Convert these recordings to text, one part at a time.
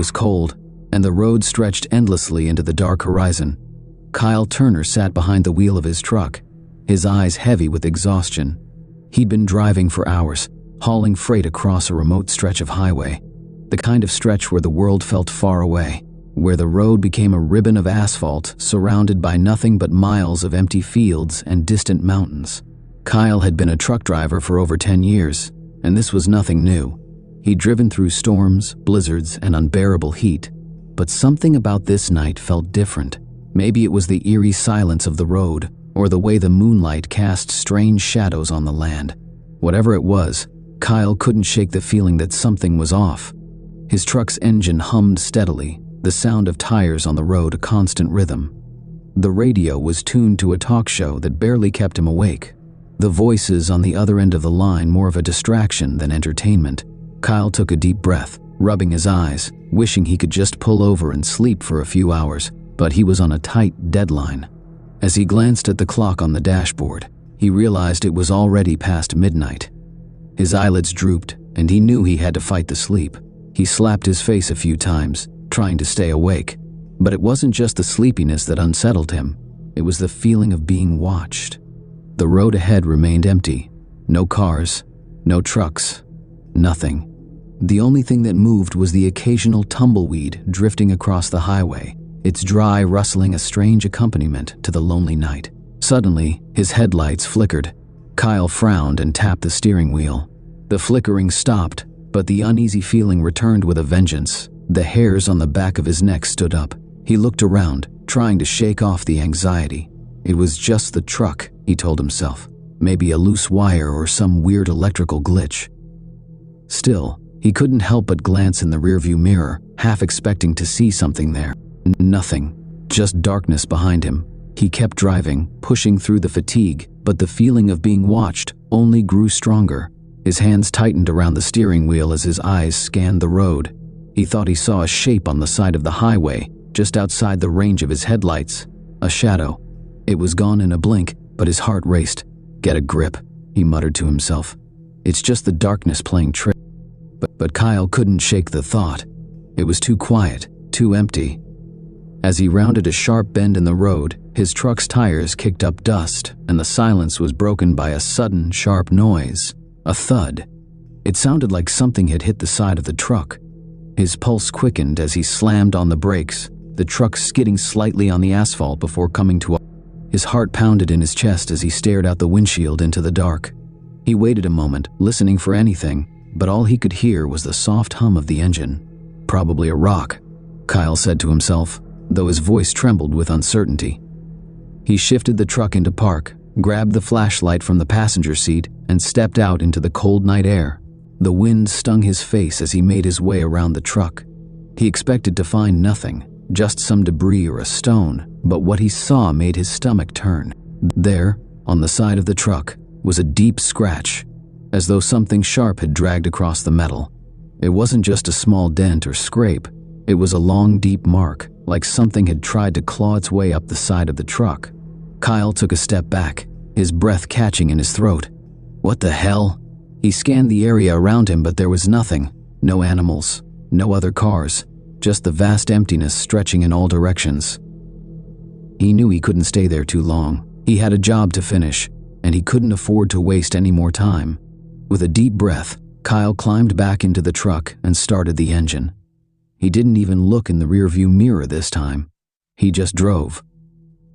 was cold, and the road stretched endlessly into the dark horizon. Kyle Turner sat behind the wheel of his truck, his eyes heavy with exhaustion. He'd been driving for hours, hauling freight across a remote stretch of highway, the kind of stretch where the world felt far away, where the road became a ribbon of asphalt surrounded by nothing but miles of empty fields and distant mountains. Kyle had been a truck driver for over 10 years, and this was nothing new. He'd driven through storms, blizzards, and unbearable heat, but something about this night felt different. Maybe it was the eerie silence of the road, or the way the moonlight cast strange shadows on the land. Whatever it was, Kyle couldn't shake the feeling that something was off. His truck's engine hummed steadily, the sound of tires on the road a constant rhythm. The radio was tuned to a talk show that barely kept him awake. The voices on the other end of the line more of a distraction than entertainment. Kyle took a deep breath, rubbing his eyes, wishing he could just pull over and sleep for a few hours, but he was on a tight deadline. As he glanced at the clock on the dashboard, he realized it was already past midnight. His eyelids drooped, and he knew he had to fight the sleep. He slapped his face a few times, trying to stay awake. But it wasn't just the sleepiness that unsettled him. It was the feeling of being watched. The road ahead remained empty. No cars, no trucks, nothing. The only thing that moved was the occasional tumbleweed drifting across the highway, its dry rustling a strange accompaniment to the lonely night. Suddenly, his headlights flickered. Kyle frowned and tapped the steering wheel. The flickering stopped, but the uneasy feeling returned with a vengeance. The hairs on the back of his neck stood up. He looked around, trying to shake off the anxiety. It was just the truck, he told himself. Maybe a loose wire or some weird electrical glitch. Still, he couldn't help but glance in the rearview mirror, half expecting to see something there. Nothing. Just darkness behind him. He kept driving, pushing through the fatigue, but the feeling of being watched only grew stronger. His hands tightened around the steering wheel as his eyes scanned the road. He thought he saw a shape on the side of the highway, just outside the range of his headlights. A shadow. It was gone in a blink, but his heart raced. Get a grip, he muttered to himself. It's just the darkness playing trick. But Kyle couldn't shake the thought. It was too quiet, too empty. As he rounded a sharp bend in the road, his truck's tires kicked up dust, and the silence was broken by a sudden, sharp noise. A thud. It sounded like something had hit the side of the truck. His pulse quickened as he slammed on the brakes, the truck skidding slightly on the asphalt before coming to a... His heart pounded in his chest as he stared out the windshield into the dark. He waited a moment, listening for anything, but all he could hear was the soft hum of the engine. Probably a rock, Kyle said to himself, though his voice trembled with uncertainty. He shifted the truck into park, grabbed the flashlight from the passenger seat, and stepped out into the cold night air. The wind stung his face as he made his way around the truck. He expected to find nothing, just some debris or a stone, but what he saw made his stomach turn. There, on the side of the truck, was a deep scratch, as though something sharp had dragged across the metal. It wasn't just a small dent or scrape. It was a long, deep mark, like something had tried to claw its way up the side of the truck. Kyle took a step back, his breath catching in his throat. What the hell? He scanned the area around him, but there was nothing. No animals, no other cars, just the vast emptiness stretching in all directions. He knew he couldn't stay there too long. He had a job to finish, and he couldn't afford to waste any more time. With a deep breath, Kyle climbed back into the truck and started the engine. He didn't even look in the rearview mirror this time. He just drove.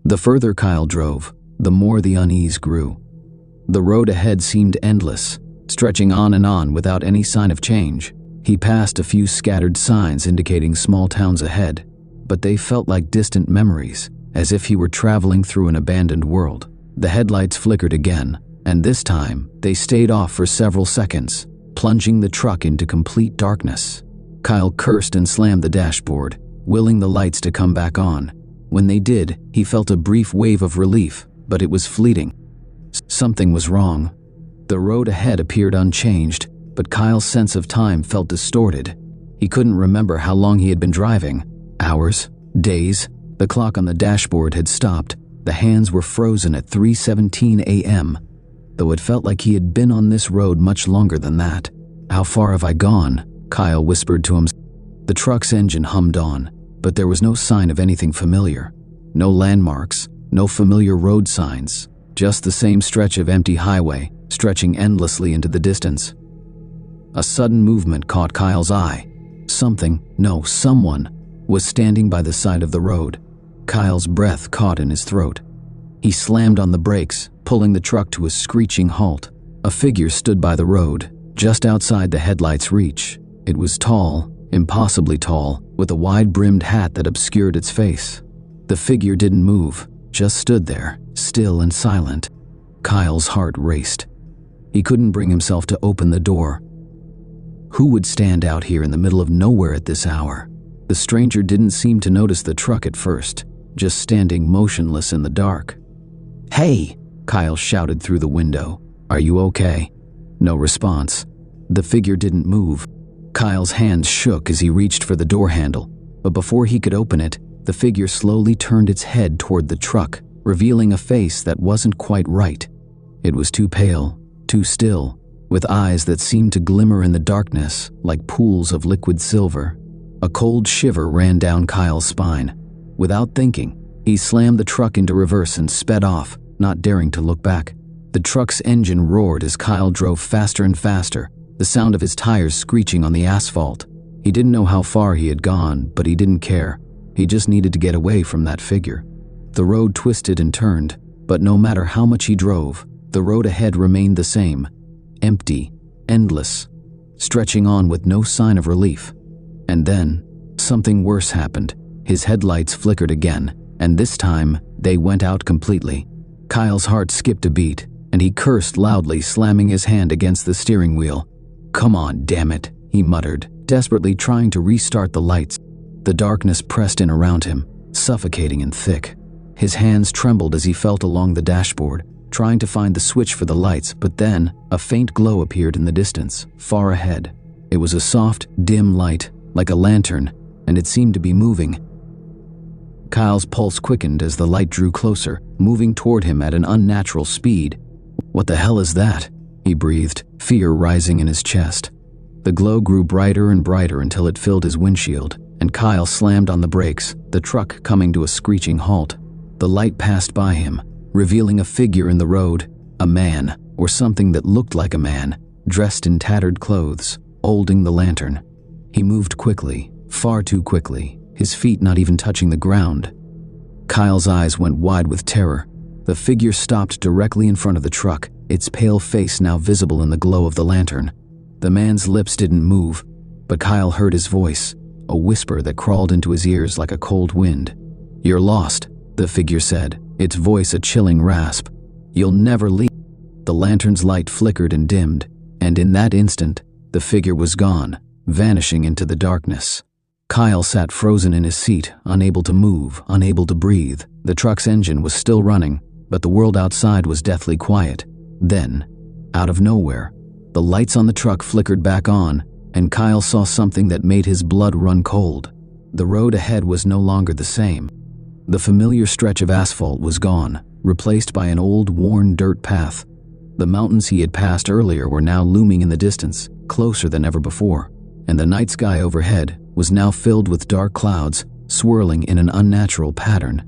The further Kyle drove, the more the unease grew. The road ahead seemed endless, stretching on and on without any sign of change. He passed a few scattered signs indicating small towns ahead, but they felt like distant memories, as if he were traveling through an abandoned world. The headlights flickered again, and this time they stayed off for several seconds, plunging the truck into complete darkness. Kyle cursed and slammed the dashboard, willing the lights to come back on. When they did, he felt a brief wave of relief, but it was fleeting. Something was wrong. The road ahead appeared unchanged, but Kyle's sense of time felt distorted. He couldn't remember how long he had been driving. Hours? Days? The clock on the dashboard had stopped. The hands were frozen at 3:17 a.m., though it felt like he had been on this road much longer than that. How far have I gone? Kyle whispered to himself. The truck's engine hummed on, but there was no sign of anything familiar. No landmarks, no familiar road signs, just the same stretch of empty highway stretching endlessly into the distance. A sudden movement caught Kyle's eye. Someone was standing by the side of the road. Kyle's breath caught in his throat. He slammed on the brakes, pulling the truck to a screeching halt. A figure stood by the road, just outside the headlight's reach. It was tall, impossibly tall, with a wide-brimmed hat that obscured its face. The figure didn't move, just stood there, still and silent. Kyle's heart raced. He couldn't bring himself to open the door. Who would stand out here in the middle of nowhere at this hour? The stranger didn't seem to notice the truck at first, just standing motionless in the dark. "Hey!" Kyle shouted through the window. "Are you okay?" No response. The figure didn't move. Kyle's hands shook as he reached for the door handle, but before he could open it, the figure slowly turned its head toward the truck, revealing a face that wasn't quite right. It was too pale, too still, with eyes that seemed to glimmer in the darkness like pools of liquid silver. A cold shiver ran down Kyle's spine. Without thinking, he slammed the truck into reverse and sped off, not daring to look back. The truck's engine roared as Kyle drove faster and faster, the sound of his tires screeching on the asphalt. He didn't know how far he had gone, but he didn't care. He just needed to get away from that figure. The road twisted and turned, but no matter how much he drove, the road ahead remained the same. Empty, endless, stretching on with no sign of relief. And then, something worse happened. His headlights flickered again, and this time, they went out completely. Kyle's heart skipped a beat, and he cursed loudly, slamming his hand against the steering wheel. "Come on, damn it," he muttered, desperately trying to restart the lights. The darkness pressed in around him, suffocating and thick. His hands trembled as he felt along the dashboard, trying to find the switch for the lights, but then a faint glow appeared in the distance, far ahead. It was a soft, dim light, like a lantern, and it seemed to be moving. Kyle's pulse quickened as the light drew closer, moving toward him at an unnatural speed. "What the hell is that?" he breathed, fear rising in his chest. The glow grew brighter and brighter until it filled his windshield, and Kyle slammed on the brakes, the truck coming to a screeching halt. The light passed by him, revealing a figure in the road, a man, or something that looked like a man, dressed in tattered clothes, holding the lantern. He moved quickly, far too quickly, his feet not even touching the ground. Kyle's eyes went wide with terror. The figure stopped directly in front of the truck, its pale face now visible in the glow of the lantern. The man's lips didn't move, but Kyle heard his voice, a whisper that crawled into his ears like a cold wind. "You're lost," the figure said, its voice a chilling rasp. "You'll never leave." The lantern's light flickered and dimmed, and in that instant, the figure was gone, vanishing into the darkness. Kyle sat frozen in his seat, unable to move, unable to breathe. The truck's engine was still running, but the world outside was deathly quiet. Then, out of nowhere, the lights on the truck flickered back on, and Kyle saw something that made his blood run cold. The road ahead was no longer the same. The familiar stretch of asphalt was gone, replaced by an old, worn dirt path. The mountains he had passed earlier were now looming in the distance, closer than ever before, and the night sky overhead was now filled with dark clouds, swirling in an unnatural pattern.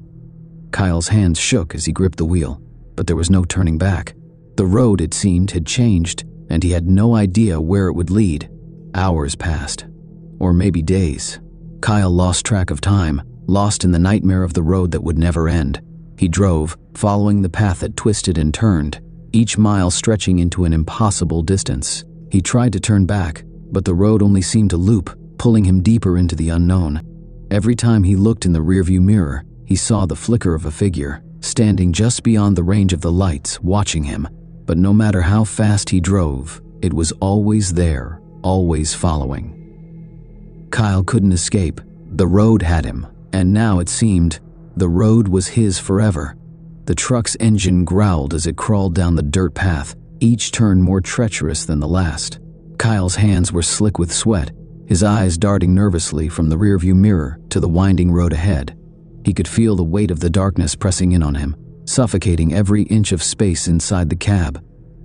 Kyle's hands shook as he gripped the wheel, but there was no turning back. The road, it seemed, had changed, and he had no idea where it would lead. Hours passed, or maybe days. Kyle lost track of time, lost in the nightmare of the road that would never end. He drove, following the path that twisted and turned, each mile stretching into an impossible distance. He tried to turn back, but the road only seemed to loop, pulling him deeper into the unknown. Every time he looked in the rearview mirror, he saw the flicker of a figure, standing just beyond the range of the lights, watching him. But no matter how fast he drove, it was always there, always following. Kyle couldn't escape. The road had him, and now it seemed the road was his forever. The truck's engine growled as it crawled down the dirt path, each turn more treacherous than the last. Kyle's hands were slick with sweat, his eyes darting nervously from the rearview mirror to the winding road ahead. He could feel the weight of the darkness pressing in on him, suffocating every inch of space inside the cab.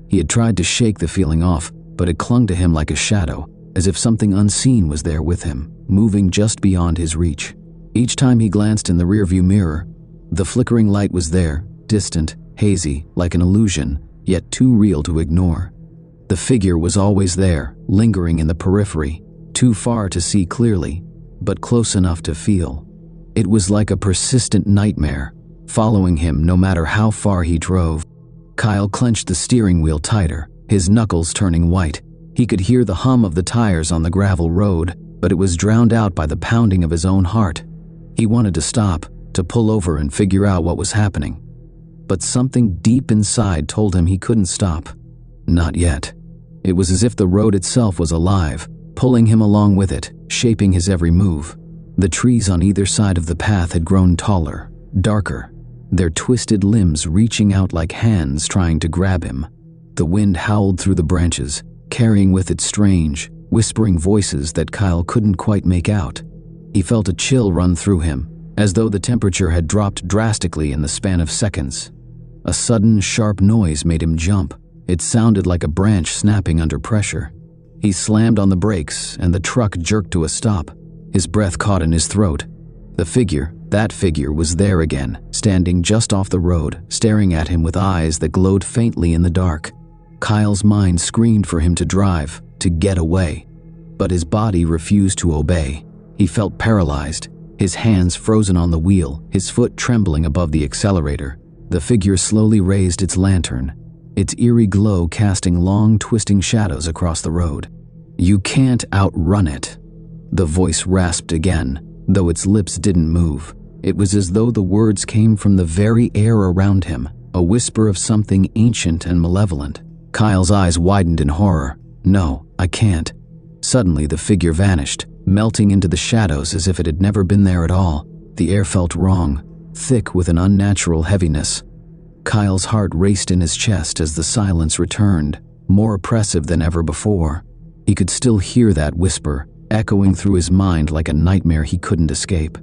He had tried to shake the feeling off, but it clung to him like a shadow, as if something unseen was there with him, moving just beyond his reach. Each time he glanced in the rearview mirror, the flickering light was there, distant, hazy, like an illusion, yet too real to ignore. The figure was always there, lingering in the periphery, too far to see clearly, but close enough to feel. It was like a persistent nightmare, following him no matter how far he drove. Kyle clenched the steering wheel tighter, his knuckles turning white. He could hear the hum of the tires on the gravel road, but it was drowned out by the pounding of his own heart. He wanted to stop, to pull over and figure out what was happening. But something deep inside told him he couldn't stop. Not yet. It was as if the road itself was alive, pulling him along with it, shaping his every move. The trees on either side of the path had grown taller, darker, their twisted limbs reaching out like hands trying to grab him. The wind howled through the branches, carrying with it strange, whispering voices that Kyle couldn't quite make out. He felt a chill run through him, as though the temperature had dropped drastically in the span of seconds. A sudden, sharp noise made him jump. It sounded like a branch snapping under pressure. He slammed on the brakes, and the truck jerked to a stop. His breath caught in his throat. That figure was there again, standing just off the road, staring at him with eyes that glowed faintly in the dark. Kyle's mind screamed for him to drive, to get away. But his body refused to obey. He felt paralyzed, his hands frozen on the wheel, his foot trembling above the accelerator. The figure slowly raised its lantern, its eerie glow casting long, twisting shadows across the road. "You can't outrun it." The voice rasped again, though its lips didn't move. It was as though the words came from the very air around him, a whisper of something ancient and malevolent. Kyle's eyes widened in horror. "No, I can't." Suddenly the figure vanished, melting into the shadows as if it had never been there at all. The air felt wrong, thick with an unnatural heaviness. Kyle's heart raced in his chest as the silence returned, more oppressive than ever before. He could still hear that whisper, echoing through his mind like a nightmare he couldn't escape.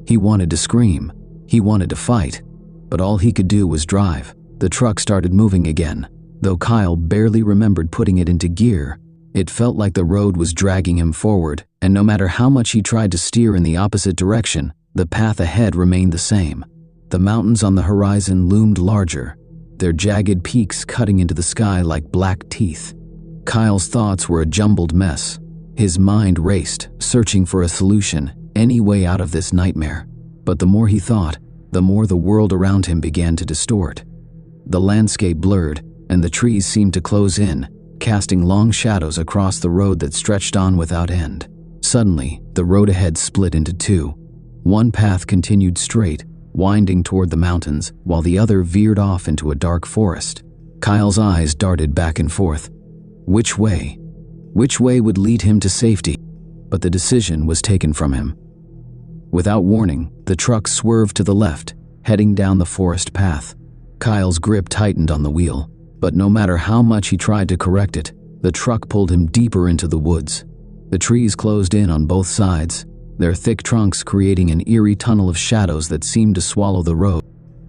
He wanted to scream. He wanted to fight. But all he could do was drive. The truck started moving again, though Kyle barely remembered putting it into gear. It felt like the road was dragging him forward, and no matter how much he tried to steer in the opposite direction, the path ahead remained the same. The mountains on the horizon loomed larger, their jagged peaks cutting into the sky like black teeth. Kyle's thoughts were a jumbled mess. His mind raced, searching for a solution, any way out of this nightmare. But the more he thought, the more the world around him began to distort. The landscape blurred, and the trees seemed to close in, casting long shadows across the road that stretched on without end. Suddenly, the road ahead split into two. One path continued straight, winding toward the mountains, while the other veered off into a dark forest. Kyle's eyes darted back and forth. Which way? Which way would lead him to safety? But the decision was taken from him. Without warning, the truck swerved to the left, heading down the forest path. Kyle's grip tightened on the wheel, but no matter how much he tried to correct it, the truck pulled him deeper into the woods. The trees closed in on both sides, their thick trunks creating an eerie tunnel of shadows that seemed to swallow the road.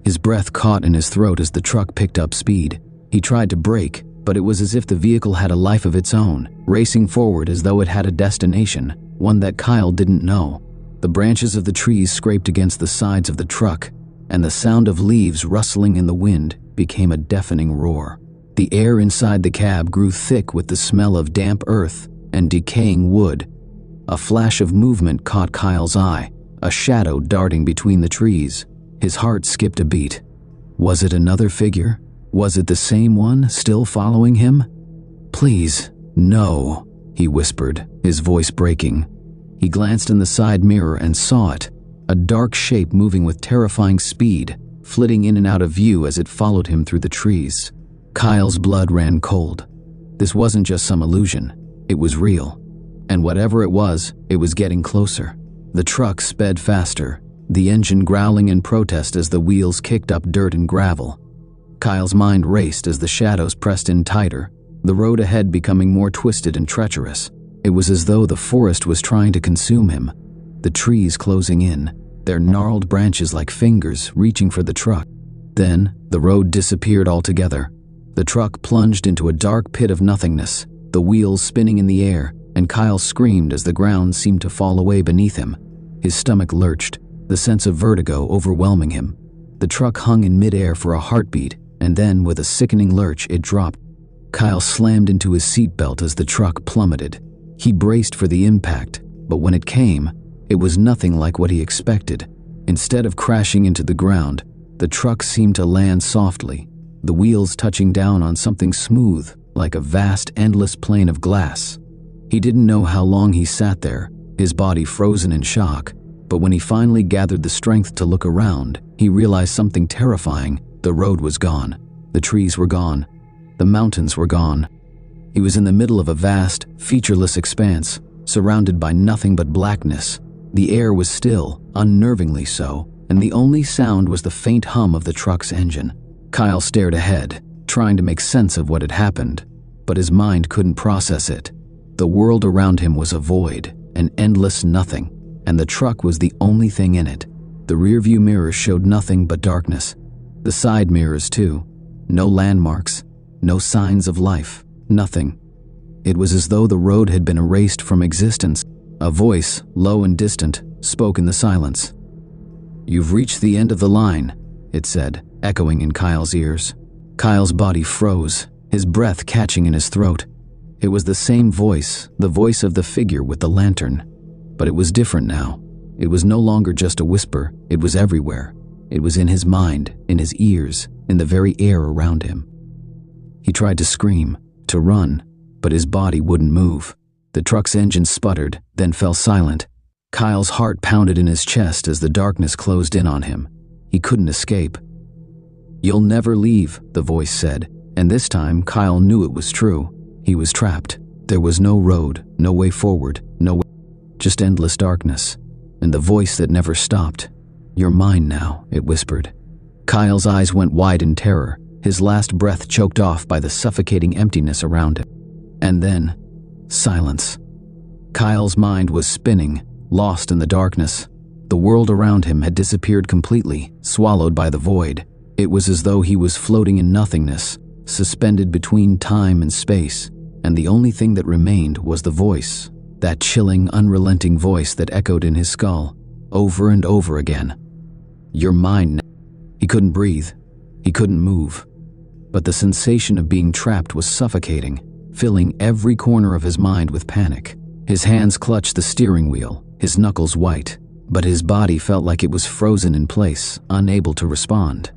His breath caught in his throat as the truck picked up speed. He tried to brake, but it was as if the vehicle had a life of its own, racing forward as though it had a destination, one that Kyle didn't know. The branches of the trees scraped against the sides of the truck, and the sound of leaves rustling in the wind became a deafening roar. The air inside the cab grew thick with the smell of damp earth and decaying wood. A flash of movement caught Kyle's eye, a shadow darting between the trees. His heart skipped a beat. Was it another figure? Was it the same one, still following him? "Please, no," he whispered, his voice breaking. He glanced in the side mirror and saw it, a dark shape moving with terrifying speed, flitting in and out of view as it followed him through the trees. Kyle's blood ran cold. This wasn't just some illusion, it was real. And whatever it was getting closer. The truck sped faster, the engine growling in protest as the wheels kicked up dirt and gravel. Kyle's mind raced as the shadows pressed in tighter, the road ahead becoming more twisted and treacherous. It was as though the forest was trying to consume him, the trees closing in, their gnarled branches like fingers reaching for the truck. Then, the road disappeared altogether. The truck plunged into a dark pit of nothingness, the wheels spinning in the air, and Kyle screamed as the ground seemed to fall away beneath him. His stomach lurched, the sense of vertigo overwhelming him. The truck hung in midair for a heartbeat, and then, with a sickening lurch, it dropped. Kyle slammed into his seatbelt as the truck plummeted. He braced for the impact, but when it came, it was nothing like what he expected. Instead of crashing into the ground, the truck seemed to land softly, the wheels touching down on something smooth, like a vast, endless plane of glass. He didn't know how long he sat there, his body frozen in shock, but when he finally gathered the strength to look around, he realized something terrifying. The road was gone. The trees were gone. The mountains were gone. He was in the middle of a vast, featureless expanse, surrounded by nothing but blackness. The air was still, unnervingly so, and the only sound was the faint hum of the truck's engine. Kyle stared ahead, trying to make sense of what had happened, but his mind couldn't process it. The world around him was a void, an endless nothing, and the truck was the only thing in it. The rearview mirrors showed nothing but darkness. The side mirrors, too. No landmarks, no signs of life, nothing. It was as though the road had been erased from existence. A voice, low and distant, spoke in the silence. "You've reached the end of the line," it said, echoing in Kyle's ears. Kyle's body froze, his breath catching in his throat. It was the same voice, the voice of the figure with the lantern. But it was different now. It was no longer just a whisper, it was everywhere. It was in his mind, in his ears, in the very air around him. He tried to scream, to run, but his body wouldn't move. The truck's engine sputtered, then fell silent. Kyle's heart pounded in his chest as the darkness closed in on him. He couldn't escape. "You'll never leave," the voice said, and this time Kyle knew it was true. He was trapped. There was no road, no way forward, no way, just endless darkness, and the voice that never stopped. "You're mine now," it whispered. Kyle's eyes went wide in terror, his last breath choked off by the suffocating emptiness around him. And then, silence. Kyle's mind was spinning, lost in the darkness. The world around him had disappeared completely, swallowed by the void. It was as though he was floating in nothingness, suspended between time and space, and the only thing that remained was the voice, that chilling, unrelenting voice that echoed in his skull, over and over again. "You're mine now." He couldn't breathe. He couldn't move. But the sensation of being trapped was suffocating, filling every corner of his mind with panic. His hands clutched the steering wheel, his knuckles white, but his body felt like it was frozen in place, unable to respond.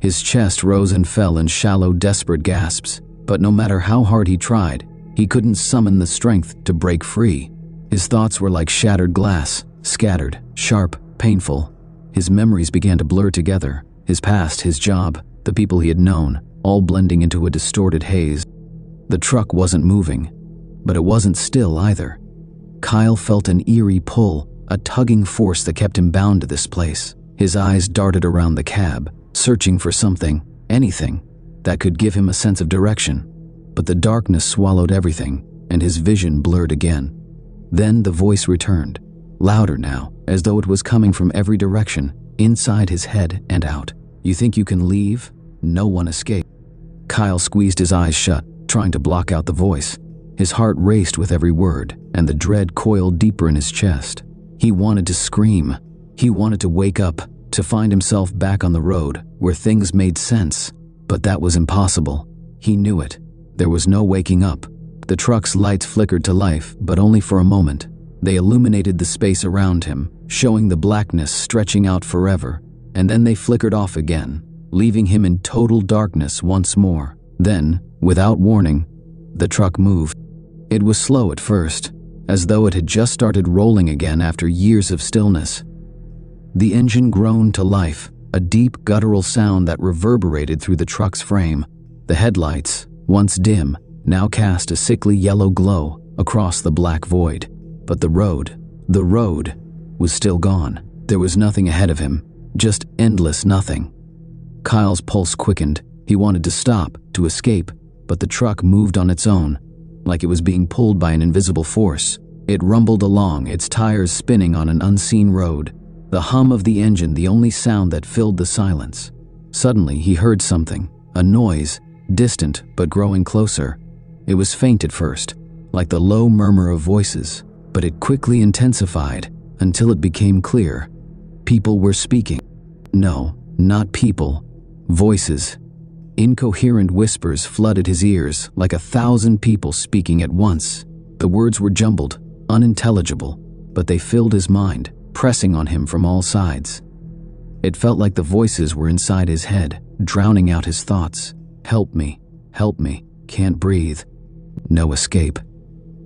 His chest rose and fell in shallow, desperate gasps, but no matter how hard he tried, he couldn't summon the strength to break free. His thoughts were like shattered glass, scattered, sharp, painful. His memories began to blur together, his past, his job, the people he had known, all blending into a distorted haze. The truck wasn't moving, but it wasn't still either. Kyle felt an eerie pull, a tugging force that kept him bound to this place. His eyes darted around the cab, searching for something, anything, that could give him a sense of direction. But the darkness swallowed everything, and his vision blurred again. Then the voice returned, louder now, as though it was coming from every direction, inside his head and out. "You think you can leave? No one escaped." Kyle squeezed his eyes shut, trying to block out the voice. His heart raced with every word, and the dread coiled deeper in his chest. He wanted to scream. He wanted to wake up, to find himself back on the road, where things made sense. But that was impossible. He knew it. There was no waking up. The truck's lights flickered to life, but only for a moment. They illuminated the space around him, showing the blackness stretching out forever, and then they flickered off again, leaving him in total darkness once more. Then, without warning, the truck moved. It was slow at first, as though it had just started rolling again after years of stillness. The engine groaned to life, a deep guttural sound that reverberated through the truck's frame. The headlights, once dim, now cast a sickly yellow glow across the black void. But the road was still gone. There was nothing ahead of him, just endless nothing. Kyle's pulse quickened. He wanted to stop, to escape, but the truck moved on its own, like it was being pulled by an invisible force. It rumbled along, its tires spinning on an unseen road, the hum of the engine the only sound that filled the silence. Suddenly he heard something, a noise, distant but growing closer. It was faint at first, like the low murmur of voices, but it quickly intensified until it became clear. People were speaking. No, not people. Voices. Incoherent whispers flooded his ears like 1,000 people speaking at once. The words were jumbled, unintelligible, but they filled his mind, pressing on him from all sides. It felt like the voices were inside his head, drowning out his thoughts. Help me, can't breathe. No escape.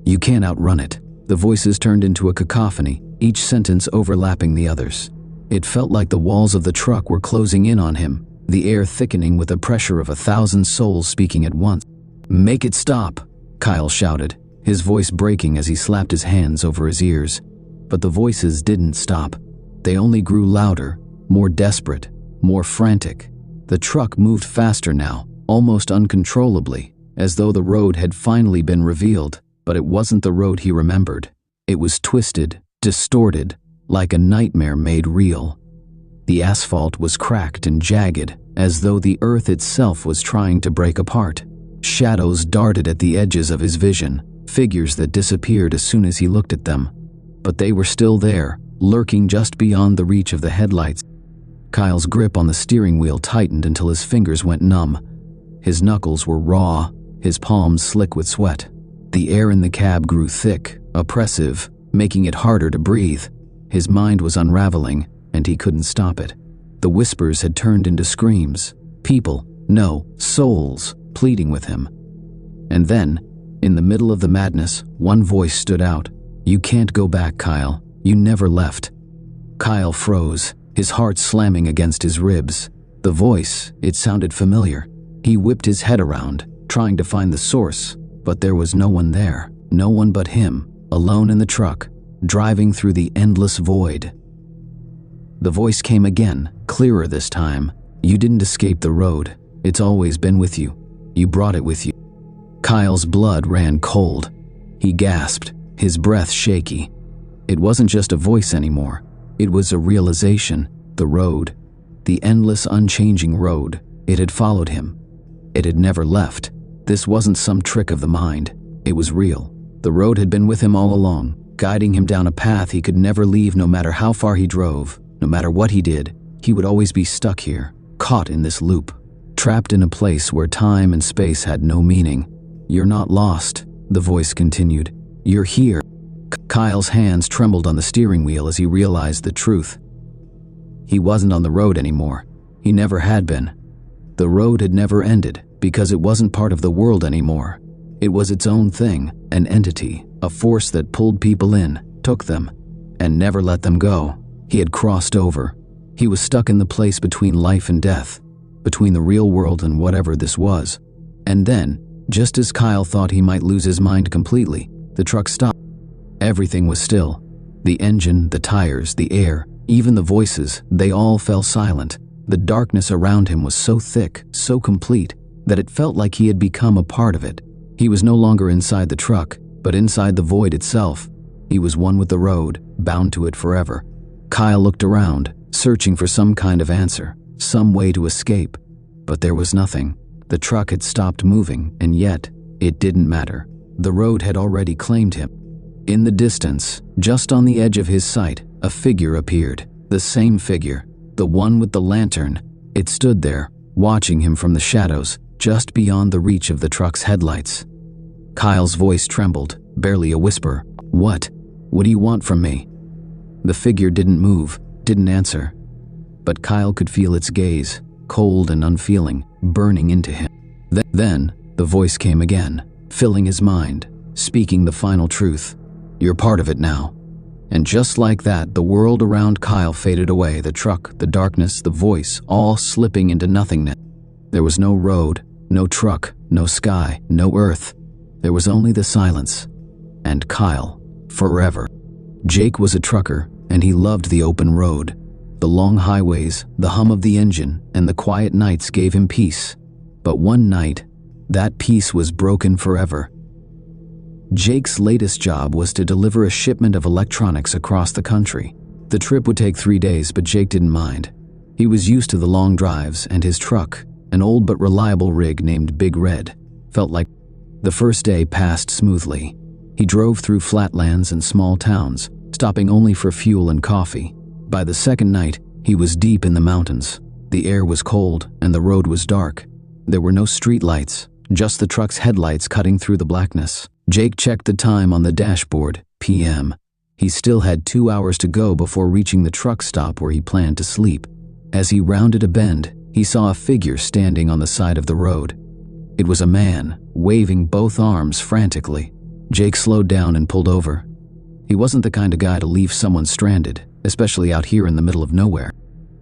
You can't outrun it. The voices turned into a cacophony, each sentence overlapping the others. It felt like the walls of the truck were closing in on him, the air thickening with the pressure of 1,000 souls speaking at once. "Make it stop," Kyle shouted, his voice breaking as he slapped his hands over his ears. But the voices didn't stop. They only grew louder, more desperate, more frantic. The truck moved faster now, almost uncontrollably, as though the road had finally been revealed, but it wasn't the road he remembered. It was twisted, distorted, like a nightmare made real. The asphalt was cracked and jagged, as though the earth itself was trying to break apart. Shadows darted at the edges of his vision, figures that disappeared as soon as he looked at them. But they were still there, lurking just beyond the reach of the headlights. Kyle's grip on the steering wheel tightened until his fingers went numb. His knuckles were raw, his palms slick with sweat. The air in the cab grew thick, oppressive, making it harder to breathe. His mind was unraveling, and he couldn't stop it. The whispers had turned into screams. People, no, souls, pleading with him. And then, in the middle of the madness, one voice stood out. "You can't go back, Kyle. You never left." Kyle froze, his heart slamming against his ribs. The voice, it sounded familiar. He whipped his head around, trying to find the source, but there was no one there. No one but him, alone in the truck, driving through the endless void. The voice came again, clearer this time. "You didn't escape the road. It's always been with you. You brought it with you." Kyle's blood ran cold. He gasped, his breath shaky. It wasn't just a voice anymore. It was a realization. The road. The endless, unchanging road. It had followed him. It had never left. This wasn't some trick of the mind. It was real. The road had been with him all along, guiding him down a path he could never leave no matter how far he drove. No matter what he did, he would always be stuck here, caught in this loop, trapped in a place where time and space had no meaning. "You're not lost," the voice continued. "You're here." Kyle's hands trembled on the steering wheel as he realized the truth. He wasn't on the road anymore. He never had been. The road had never ended because it wasn't part of the world anymore. It was its own thing, an entity, a force that pulled people in, took them, and never let them go. He had crossed over. He was stuck in the place between life and death, between the real world and whatever this was. And then, just as Kyle thought he might lose his mind completely, the truck stopped. Everything was still. The engine, the tires, the air, even the voices, they all fell silent. The darkness around him was so thick, so complete, that it felt like he had become a part of it. He was no longer inside the truck, but inside the void itself. He was one with the road, bound to it forever. Kyle looked around, searching for some kind of answer, some way to escape. But there was nothing. The truck had stopped moving, and yet, it didn't matter. The road had already claimed him. In the distance, just on the edge of his sight, a figure appeared. The same figure, the one with the lantern. It stood there, watching him from the shadows, just beyond the reach of the truck's headlights. Kyle's voice trembled, barely a whisper. What do you want from me?" The figure didn't move, didn't answer. But Kyle could feel its gaze, cold and unfeeling, burning into him. Then, the voice came again, filling his mind, speaking the final truth. "You're part of it now." And just like that, the world around Kyle faded away, the truck, the darkness, the voice, all slipping into nothingness. There was no road, no truck, no sky, no earth. There was only the silence. And Kyle, forever. Jake was a trucker, and he loved the open road. The long highways, the hum of the engine, and the quiet nights gave him peace. But one night, that peace was broken forever. Jake's latest job was to deliver a shipment of electronics across the country. The trip would take 3 days, but Jake didn't mind. He was used to the long drives, and his truck, an old but reliable rig named Big Red, felt like the first day passed smoothly. He drove through flatlands and small towns, stopping only for fuel and coffee. By the second night, he was deep in the mountains. The air was cold and the road was dark. There were no street lights, just the truck's headlights cutting through the blackness. Jake checked the time on the dashboard, p.m. He still had 2 hours to go before reaching the truck stop where he planned to sleep. As he rounded a bend, he saw a figure standing on the side of the road. It was a man, waving both arms frantically. Jake slowed down and pulled over. He wasn't the kind of guy to leave someone stranded, especially out here in the middle of nowhere.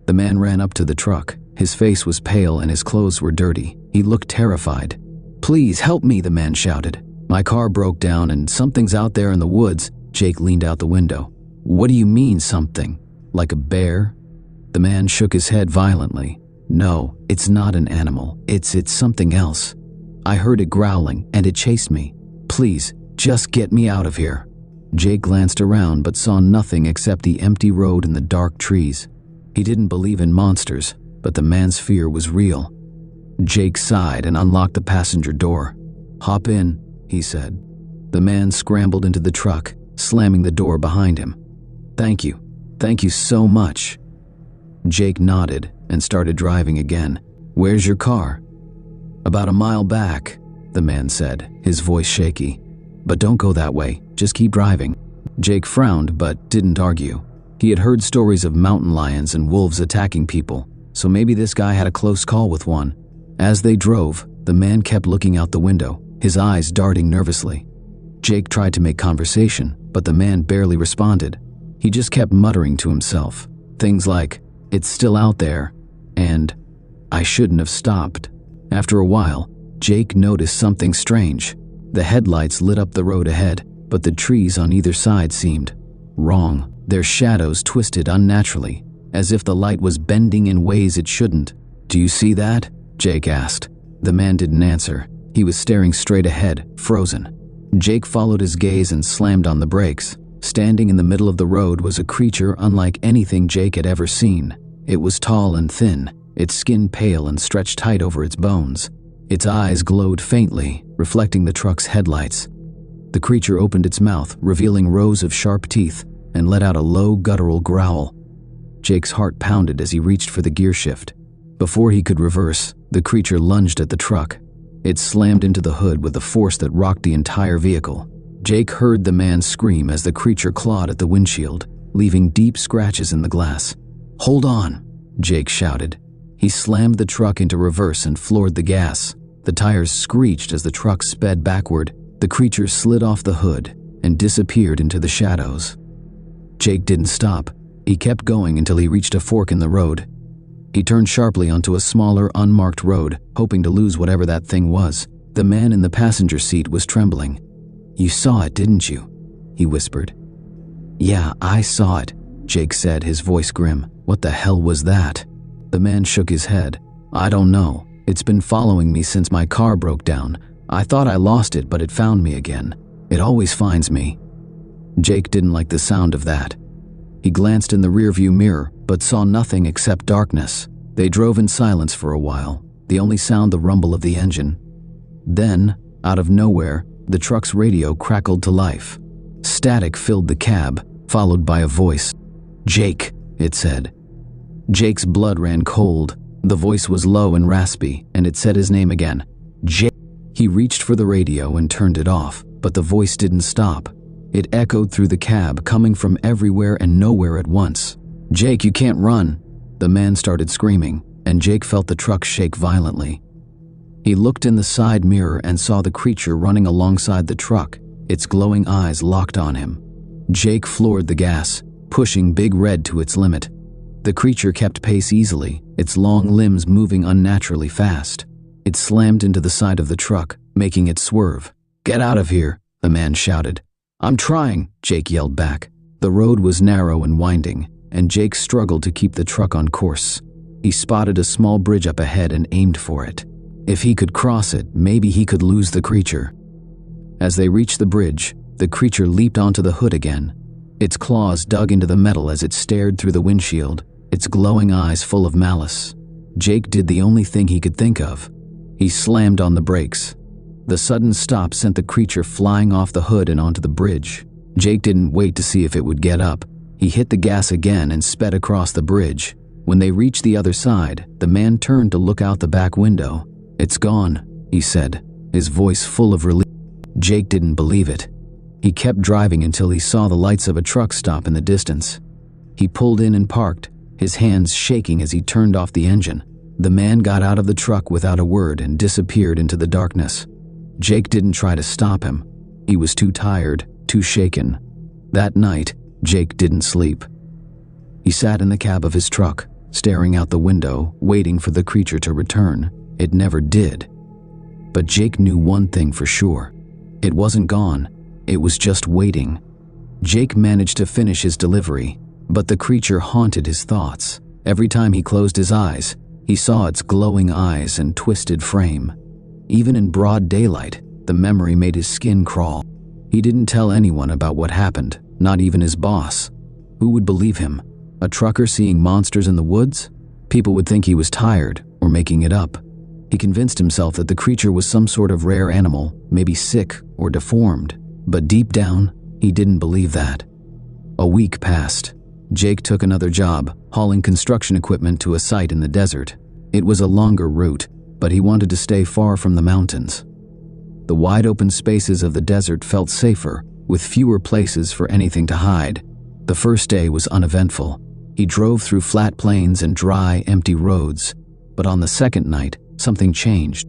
The man ran up to the truck. His face was pale and his clothes were dirty. He looked terrified. "Please help me," the man shouted. "My car broke down and something's out there in the woods." Jake leaned out the window. "What do you mean, something? Like a bear?" The man shook his head violently. "No, it's not an animal. It's something else. I heard it growling and it chased me. Please, just get me out of here." Jake glanced around but saw nothing except the empty road and the dark trees. He didn't believe in monsters, but the man's fear was real. Jake sighed and unlocked the passenger door. "Hop in," he said. The man scrambled into the truck, slamming the door behind him. Thank you so much." Jake nodded and started driving again. "Where's your car?" "About a mile back," the man said, his voice shaky. "But don't go that way, just keep driving." Jake frowned but didn't argue. He had heard stories of mountain lions and wolves attacking people, so maybe this guy had a close call with one. As they drove, the man kept looking out the window, his eyes darting nervously. Jake tried to make conversation, but the man barely responded. He just kept muttering to himself, things like, "It's still out there," and "I shouldn't have stopped." After a while, Jake noticed something strange. The headlights lit up the road ahead, but the trees on either side seemed wrong. Their shadows twisted unnaturally, as if the light was bending in ways it shouldn't. "Do you see that?" Jake asked. The man didn't answer. He was staring straight ahead, frozen. Jake followed his gaze and slammed on the brakes. Standing in the middle of the road was a creature unlike anything Jake had ever seen. It was tall and thin, its skin pale and stretched tight over its bones. Its eyes glowed faintly, reflecting the truck's headlights. The creature opened its mouth, revealing rows of sharp teeth, and let out a low, guttural growl. Jake's heart pounded as he reached for the gear shift. Before he could reverse, the creature lunged at the truck. It slammed into the hood with a force that rocked the entire vehicle. Jake heard the man scream as the creature clawed at the windshield, leaving deep scratches in the glass. "Hold on," Jake shouted. He slammed the truck into reverse and floored the gas. The tires screeched as the truck sped backward. The creature slid off the hood and disappeared into the shadows. Jake didn't stop. He kept going until he reached a fork in the road. He turned sharply onto a smaller, unmarked road, hoping to lose whatever that thing was. The man in the passenger seat was trembling. "You saw it, didn't you?" he whispered. "Yeah, I saw it," Jake said, his voice grim. "What the hell was that?" The man shook his head. "I don't know. It's been following me since my car broke down. I thought I lost it, but it found me again. It always finds me." Jake didn't like the sound of that. He glanced in the rearview mirror, but saw nothing except darkness. They drove in silence for a while, the only sound the rumble of the engine. Then, out of nowhere, the truck's radio crackled to life. Static filled the cab, followed by a voice. "Jake," it said. Jake's blood ran cold. The voice was low and raspy, and it said his name again. "Jake." He reached for the radio and turned it off, but the voice didn't stop. It echoed through the cab, coming from everywhere and nowhere at once. "Jake, you can't run." The man started screaming, and Jake felt the truck shake violently. He looked in the side mirror and saw the creature running alongside the truck, its glowing eyes locked on him. Jake floored the gas, pushing Big Red to its limit. The creature kept pace easily, its long limbs moving unnaturally fast. It slammed into the side of the truck, making it swerve. "Get out of here," the man shouted. "I'm trying," Jake yelled back. The road was narrow and winding, and Jake struggled to keep the truck on course. He spotted a small bridge up ahead and aimed for it. If he could cross it, maybe he could lose the creature. As they reached the bridge, the creature leaped onto the hood again. Its claws dug into the metal as it stared through the windshield, its glowing eyes full of malice. Jake did the only thing he could think of. He slammed on the brakes. The sudden stop sent the creature flying off the hood and onto the bridge. Jake didn't wait to see if it would get up. He hit the gas again and sped across the bridge. When they reached the other side, the man turned to look out the back window. "It's gone," he said, his voice full of relief. Jake didn't believe it. He kept driving until he saw the lights of a truck stop in the distance. He pulled in and parked, his hands shaking as he turned off the engine. The man got out of the truck without a word and disappeared into the darkness. Jake didn't try to stop him. He was too tired, too shaken. That night, Jake didn't sleep. He sat in the cab of his truck, staring out the window, waiting for the creature to return. It never did. But Jake knew one thing for sure. It wasn't gone. It was just waiting. Jake managed to finish his delivery, but the creature haunted his thoughts. Every time he closed his eyes, he saw its glowing eyes and twisted frame. Even in broad daylight, the memory made his skin crawl. He didn't tell anyone about what happened, not even his boss. Who would believe him? A trucker seeing monsters in the woods? People would think he was tired or making it up. He convinced himself that the creature was some sort of rare animal, maybe sick or deformed. But deep down, he didn't believe that. A week passed. Jake took another job, hauling construction equipment to a site in the desert. It was a longer route, but he wanted to stay far from the mountains. The wide open spaces of the desert felt safer, with fewer places for anything to hide. The first day was uneventful. He drove through flat plains and dry, empty roads. But on the second night, something changed.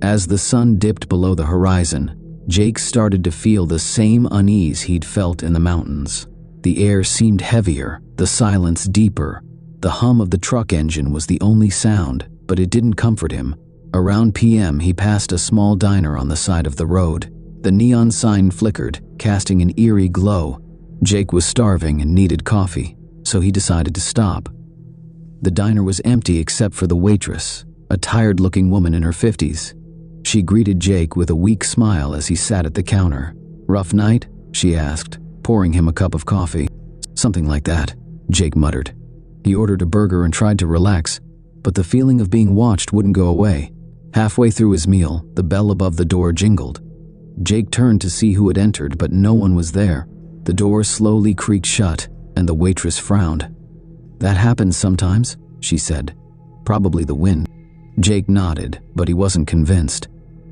As the sun dipped below the horizon, Jake started to feel the same unease he'd felt in the mountains. The air seemed heavier, the silence deeper. The hum of the truck engine was the only sound, but it didn't comfort him. Around p.m., he passed a small diner on the side of the road. The neon sign flickered, casting an eerie glow. Jake was starving and needed coffee, so he decided to stop. The diner was empty except for the waitress, a tired-looking woman in her 50s. She greeted Jake with a weak smile as he sat at the counter. "Rough night?" she asked, pouring him a cup of coffee. "Something like that," Jake muttered. He ordered a burger and tried to relax, but the feeling of being watched wouldn't go away. Halfway through his meal, the bell above the door jingled. Jake turned to see who had entered, but no one was there. The door slowly creaked shut, and the waitress frowned. "That happens sometimes," she said. "Probably the wind." Jake nodded, but he wasn't convinced.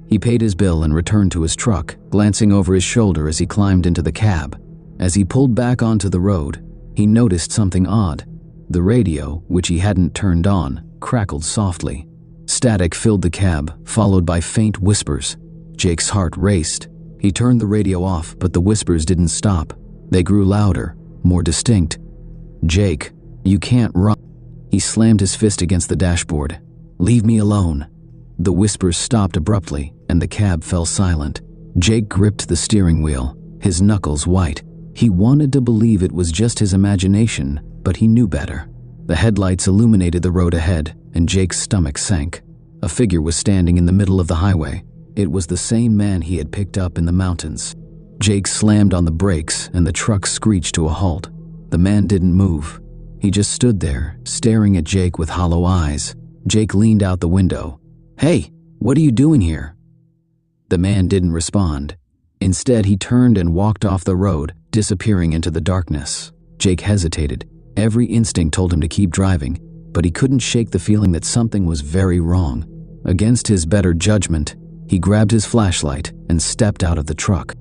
He paid his bill and returned to his truck, glancing over his shoulder as he climbed into the cab. As he pulled back onto the road, he noticed something odd. The radio, which he hadn't turned on, crackled softly. Static filled the cab, followed by faint whispers. Jake's heart raced. He turned the radio off, but the whispers didn't stop. They grew louder, more distinct. "Jake, you can't run." He slammed his fist against the dashboard. "Leave me alone." The whispers stopped abruptly, and the cab fell silent. Jake gripped the steering wheel, his knuckles white. He wanted to believe it was just his imagination, but he knew better. The headlights illuminated the road ahead, and Jake's stomach sank. A figure was standing in the middle of the highway. It was the same man he had picked up in the mountains. Jake slammed on the brakes, and the truck screeched to a halt. The man didn't move. He just stood there, staring at Jake with hollow eyes. Jake leaned out the window. "Hey, what are you doing here?" The man didn't respond. Instead, he turned and walked off the road, disappearing into the darkness. Jake hesitated. Every instinct told him to keep driving, but he couldn't shake the feeling that something was very wrong. Against his better judgment, he grabbed his flashlight and stepped out of the truck.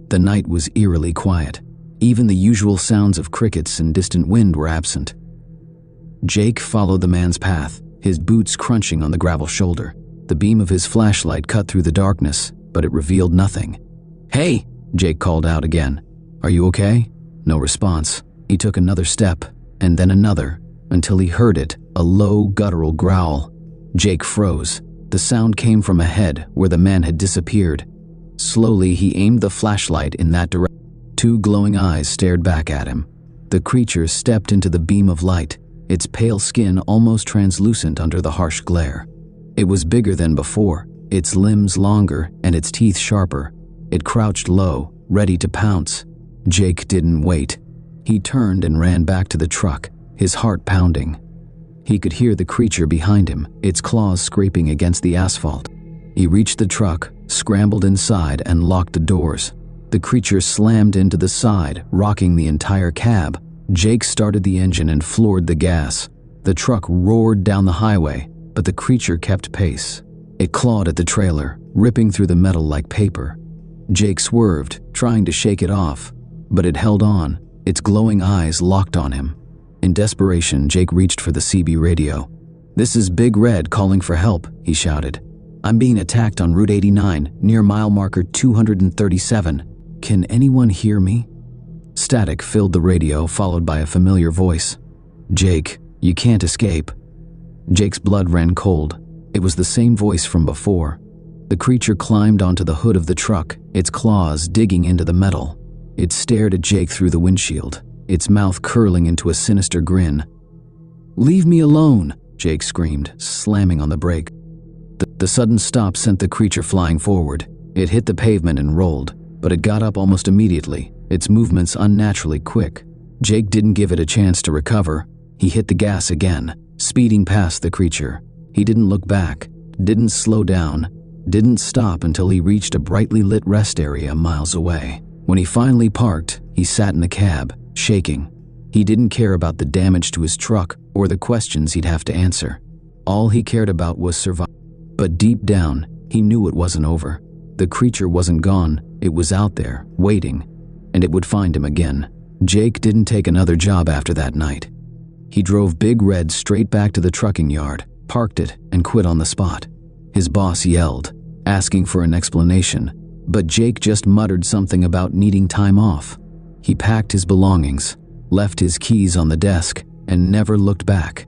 The night was eerily quiet. Even the usual sounds of crickets and distant wind were absent. Jake followed the man's path, his boots crunching on the gravel shoulder. The beam of his flashlight cut through the darkness, but it revealed nothing. "Hey!" Jake called out again. "Are you okay?" No response. He took another step, and then another, until he heard it, a low, guttural growl. Jake froze. The sound came from ahead, where the man had disappeared. Slowly, he aimed the flashlight in that direction. Two glowing eyes stared back at him. The creature stepped into the beam of light, its pale skin almost translucent under the harsh glare. It was bigger than before, its limbs longer and its teeth sharper. It crouched low, ready to pounce. Jake didn't wait. He turned and ran back to the truck, his heart pounding. He could hear the creature behind him, its claws scraping against the asphalt. He reached the truck, scrambled inside, and locked the doors. The creature slammed into the side, rocking the entire cab. Jake started the engine and floored the gas. The truck roared down the highway, but the creature kept pace. It clawed at the trailer, ripping through the metal like paper. Jake swerved, trying to shake it off, but it held on, its glowing eyes locked on him. In desperation, Jake reached for the CB radio. "This is Big Red calling for help," he shouted. "I'm being attacked on Route 89, near mile marker 237. Can anyone hear me?" Static filled the radio, followed by a familiar voice. "Jake, you can't escape." Jake's blood ran cold. It was the same voice from before. The creature climbed onto the hood of the truck, its claws digging into the metal. It stared at Jake through the windshield, its mouth curling into a sinister grin. "Leave me alone," Jake screamed, slamming on the brake. The sudden stop sent the creature flying forward. It hit the pavement and rolled, but it got up almost immediately, its movements unnaturally quick. Jake didn't give it a chance to recover. He hit the gas again, speeding past the creature. He didn't look back, didn't slow down, didn't stop until he reached a brightly lit rest area miles away. When he finally parked, he sat in the cab, shaking. He didn't care about the damage to his truck or the questions he'd have to answer. All he cared about was survival. But deep down, he knew it wasn't over. The creature wasn't gone, it was out there, waiting, and it would find him again. Jake didn't take another job after that night. He drove Big Red straight back to the trucking yard, parked it, and quit on the spot. His boss yelled, asking for an explanation, but Jake just muttered something about needing time off. He packed his belongings, left his keys on the desk, and never looked back.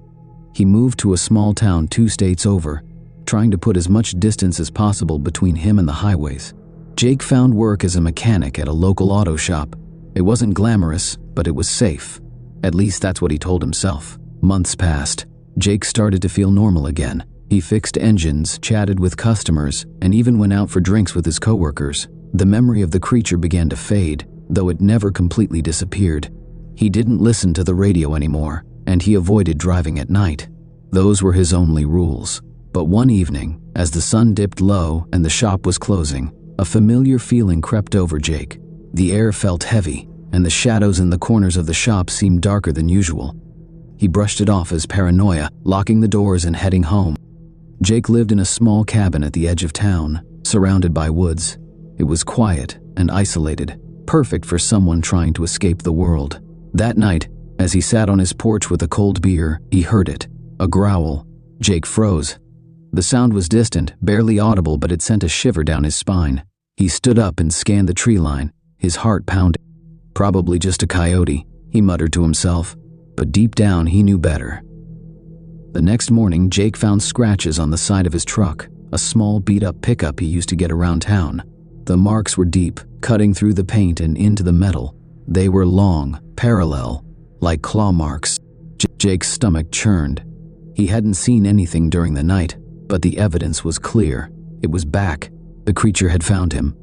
He moved to a small town 2 states over, trying to put as much distance as possible between him and the highways. Jake found work as a mechanic at a local auto shop. It wasn't glamorous, but it was safe. At least that's what he told himself. Months passed. Jake started to feel normal again. He fixed engines, chatted with customers, and even went out for drinks with his coworkers. The memory of the creature began to fade, though it never completely disappeared. He didn't listen to the radio anymore, and he avoided driving at night. Those were his only rules. But one evening, as the sun dipped low and the shop was closing, a familiar feeling crept over Jake. The air felt heavy, and the shadows in the corners of the shop seemed darker than usual. He brushed it off as paranoia, locking the doors and heading home. Jake lived in a small cabin at the edge of town, surrounded by woods. It was quiet and isolated, perfect for someone trying to escape the world. That night, as he sat on his porch with a cold beer, he heard it, a growl. Jake froze. The sound was distant, barely audible, but it sent a shiver down his spine. He stood up and scanned the tree line, his heart pounding. "Probably just a coyote," he muttered to himself, but deep down he knew better. The next morning, Jake found scratches on the side of his truck, a small beat-up pickup he used to get around town. The marks were deep, cutting through the paint and into the metal. They were long, parallel, like claw marks. Jake's stomach churned. He hadn't seen anything during the night, but the evidence was clear. It was back. The creature had found him.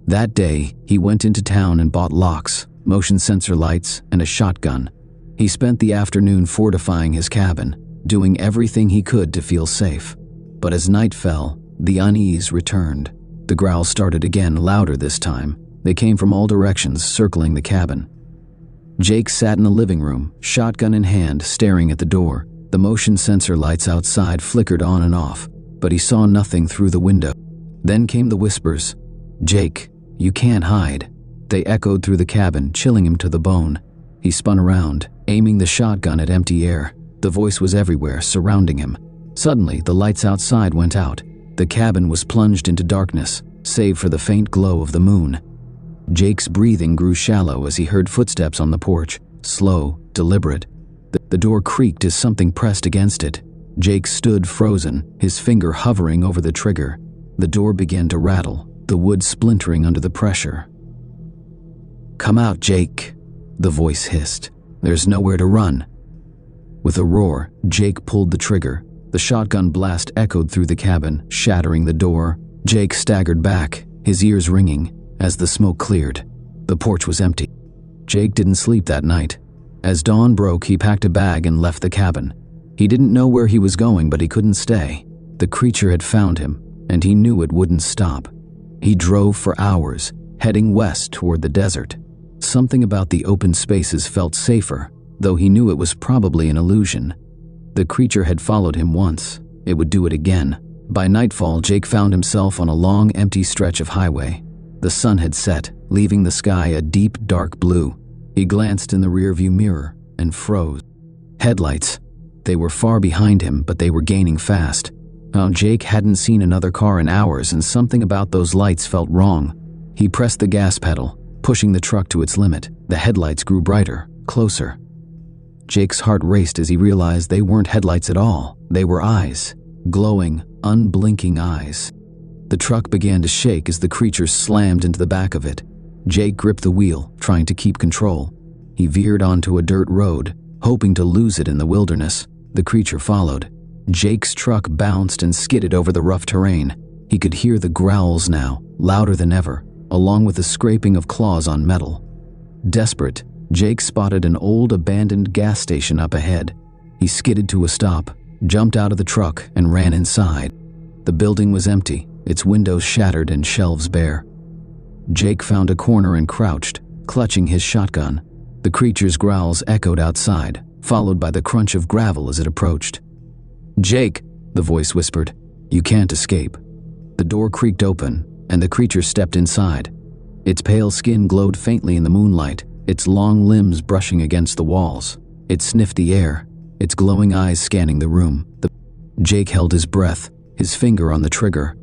That day, he went into town and bought locks, motion sensor lights, and a shotgun. He spent the afternoon fortifying his cabin, doing everything he could to feel safe. But as night fell, the unease returned. The growls started again, louder this time. They came from all directions, circling the cabin. Jake sat in the living room, shotgun in hand, staring at the door. The motion sensor lights outside flickered on and off, but he saw nothing through the window. Then came the whispers. "Jake, you can't hide." They echoed through the cabin, chilling him to the bone. He spun around, aiming the shotgun at empty air. The voice was everywhere, surrounding him. Suddenly, the lights outside went out. The cabin was plunged into darkness, save for the faint glow of the moon. Jake's breathing grew shallow as he heard footsteps on the porch, slow, deliberate. The door creaked as something pressed against it. Jake stood frozen, his finger hovering over the trigger. The door began to rattle, the wood splintering under the pressure. "Come out, Jake," the voice hissed. "There's nowhere to run." With a roar, Jake pulled the trigger. The shotgun blast echoed through the cabin, shattering the door. Jake staggered back, his ears ringing. As the smoke cleared, the porch was empty. Jake didn't sleep that night. As dawn broke, he packed a bag and left the cabin. He didn't know where he was going, but he couldn't stay. The creature had found him, and he knew it wouldn't stop. He drove for hours, heading west toward the desert. Something about the open spaces felt safer, though he knew it was probably an illusion. The creature had followed him once. It would do it again. By nightfall, Jake found himself on a long, empty stretch of highway. The sun had set, leaving the sky a deep, dark blue. He glanced in the rearview mirror and froze. Headlights. They were far behind him, but they were gaining fast. Now, Jake hadn't seen another car in hours, and something about those lights felt wrong. He pressed the gas pedal, pushing the truck to its limit. The headlights grew brighter, closer. Jake's heart raced as he realized they weren't headlights at all. They were eyes. Glowing, unblinking eyes. The truck began to shake as the creature slammed into the back of it. Jake gripped the wheel, trying to keep control. He veered onto a dirt road, hoping to lose it in the wilderness. The creature followed. Jake's truck bounced and skidded over the rough terrain. He could hear the growls now, louder than ever, along with the scraping of claws on metal. Desperate, Jake spotted an old abandoned gas station up ahead. He skidded to a stop, jumped out of the truck, and ran inside. The building was empty, its windows shattered and shelves bare. Jake found a corner and crouched, clutching his shotgun. The creature's growls echoed outside, followed by the crunch of gravel as it approached. "Jake," the voice whispered, "you can't escape." The door creaked open, and the creature stepped inside. Its pale skin glowed faintly in the moonlight, its long limbs brushing against the walls. It sniffed the air, its glowing eyes scanning the room. Jake held his breath, his finger on the trigger.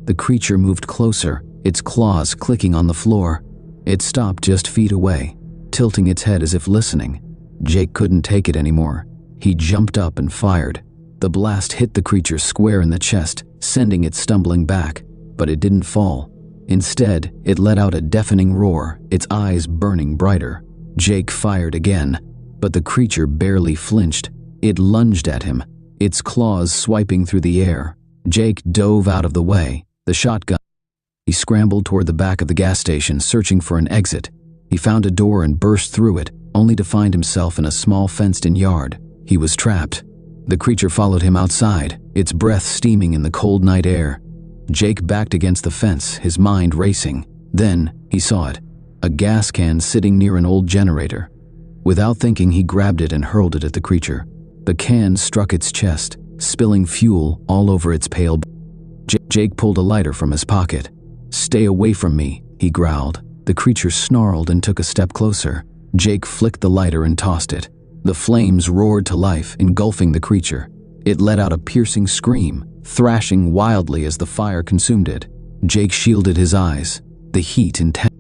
The creature moved closer, its claws clicking on the floor. It stopped just feet away, tilting its head as if listening. Jake couldn't take it anymore. He jumped up and fired. The blast hit the creature square in the chest, sending it stumbling back, but it didn't fall. Instead, it let out a deafening roar, its eyes burning brighter. Jake fired again, but the creature barely flinched. It lunged at him, its claws swiping through the air. Jake dove out of the way, the shotgun. He scrambled toward the back of the gas station, searching for an exit. He found a door and burst through it, only to find himself in a small fenced-in yard. He was trapped. The creature followed him outside, its breath steaming in the cold night air. Jake backed against the fence, his mind racing. Then, he saw it, a gas can sitting near an old generator. Without thinking, he grabbed it and hurled it at the creature. The can struck its chest, spilling fuel all over its pale. Jake pulled a lighter from his pocket. "Stay away from me," he growled. The creature snarled and took a step closer. Jake flicked the lighter and tossed it. The flames roared to life, engulfing the creature. It let out a piercing scream, thrashing wildly as the fire consumed it. Jake shielded his eyes, the heat intense.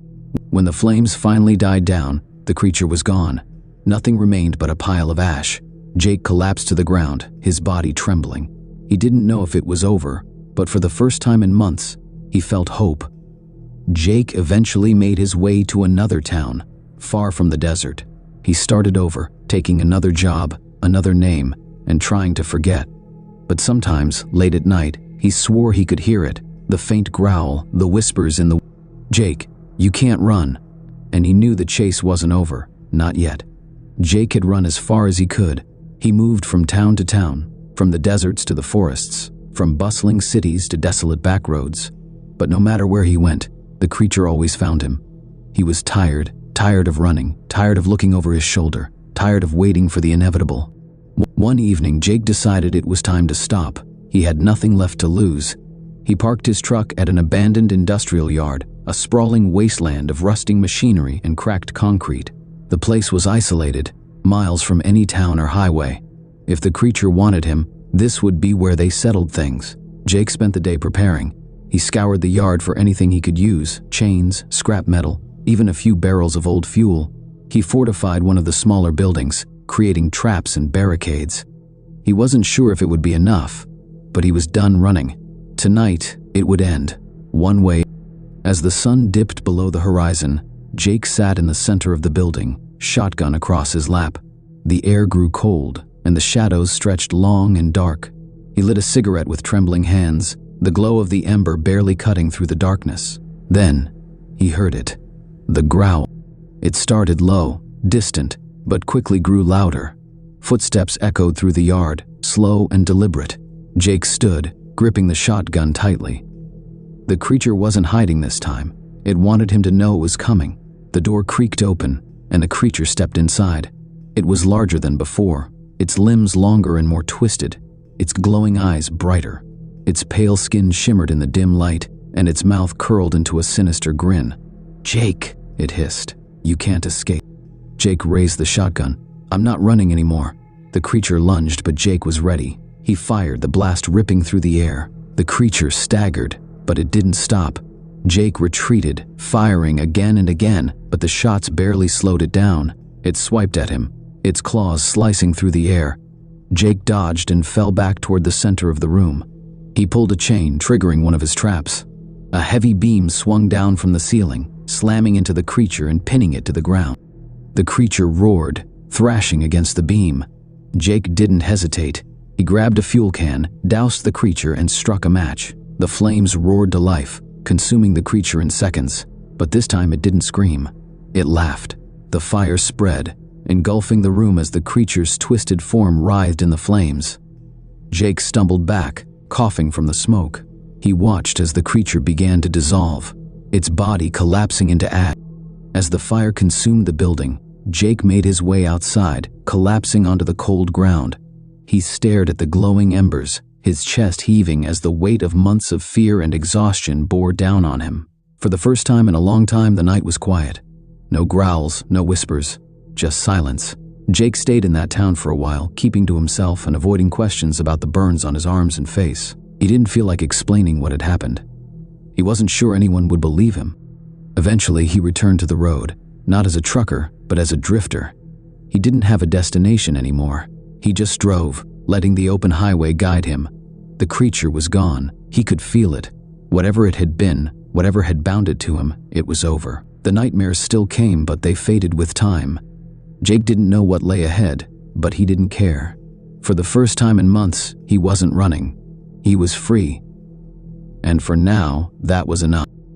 When the flames finally died down, the creature was gone. Nothing remained but a pile of ash. Jake collapsed to the ground, his body trembling. He didn't know if it was over, but for the first time in months, he felt hope. Jake eventually made his way to another town, far from the desert. He started over, taking another job, another name, and trying to forget. But sometimes, late at night, he swore he could hear it, the faint growl, the whispers in the... "Jake, you can't run." And he knew the chase wasn't over, not yet. Jake had run as far as he could. He moved from town to town, from the deserts to the forests, from bustling cities to desolate backroads. But no matter where he went, the creature always found him. He was tired of running, tired of looking over his shoulder, tired of waiting for the inevitable. One evening, Jake decided it was time to stop. He had nothing left to lose. He parked his truck at an abandoned industrial yard, a sprawling wasteland of rusting machinery and cracked concrete. The place was isolated, miles from any town or highway. If the creature wanted him, this would be where they settled things. Jake spent the day preparing. He scoured the yard for anything he could use, chains, scrap metal, even a few barrels of old fuel. He fortified one of the smaller buildings, creating traps and barricades. He wasn't sure if it would be enough, but he was done running. Tonight, it would end, one way. As the sun dipped below the horizon, Jake sat in the center of the building, shotgun across his lap. The air grew cold, and the shadows stretched long and dark. He lit a cigarette with trembling hands, the glow of the ember barely cutting through the darkness. Then, he heard it. The growl. It started low, distant, but quickly grew louder. Footsteps echoed through the yard, slow and deliberate. Jake stood, gripping the shotgun tightly. The creature wasn't hiding this time. It wanted him to know it was coming. The door creaked open, and the creature stepped inside. It was larger than before, its limbs longer and more twisted, its glowing eyes brighter. Its pale skin shimmered in the dim light, and its mouth curled into a sinister grin. "Jake," it hissed, "you can't escape." Jake raised the shotgun. "I'm not running anymore." The creature lunged, but Jake was ready. He fired, the blast ripping through the air. The creature staggered, but it didn't stop. Jake retreated, firing again and again, but the shots barely slowed it down. It swiped at him, its claws slicing through the air. Jake dodged and fell back toward the center of the room. He pulled a chain, triggering one of his traps. A heavy beam swung down from the ceiling, slamming into the creature and pinning it to the ground. The creature roared, thrashing against the beam. Jake didn't hesitate. He grabbed a fuel can, doused the creature, and struck a match. The flames roared to life, consuming the creature in seconds. But this time it didn't scream. It laughed. The fire spread, engulfing the room as the creature's twisted form writhed in the flames. Jake stumbled back, coughing from the smoke. He watched as the creature began to dissolve, its body collapsing into ash. As the fire consumed the building, Jake made his way outside, collapsing onto the cold ground. He stared at the glowing embers, his chest heaving as the weight of months of fear and exhaustion bore down on him. For the first time in a long time, the night was quiet. No growls, no whispers, just silence. Jake stayed in that town for a while, keeping to himself and avoiding questions about the burns on his arms and face. He didn't feel like explaining what had happened. He wasn't sure anyone would believe him. Eventually, he returned to the road, not as a trucker, but as a drifter. He didn't have a destination anymore. He just drove, letting the open highway guide him. The creature was gone. He could feel it. Whatever it had been, whatever had bound it to him, it was over. The nightmares still came, but they faded with time. Jake didn't know what lay ahead, but he didn't care. For the first time in months, he wasn't running. He was free. And for now, that was enough.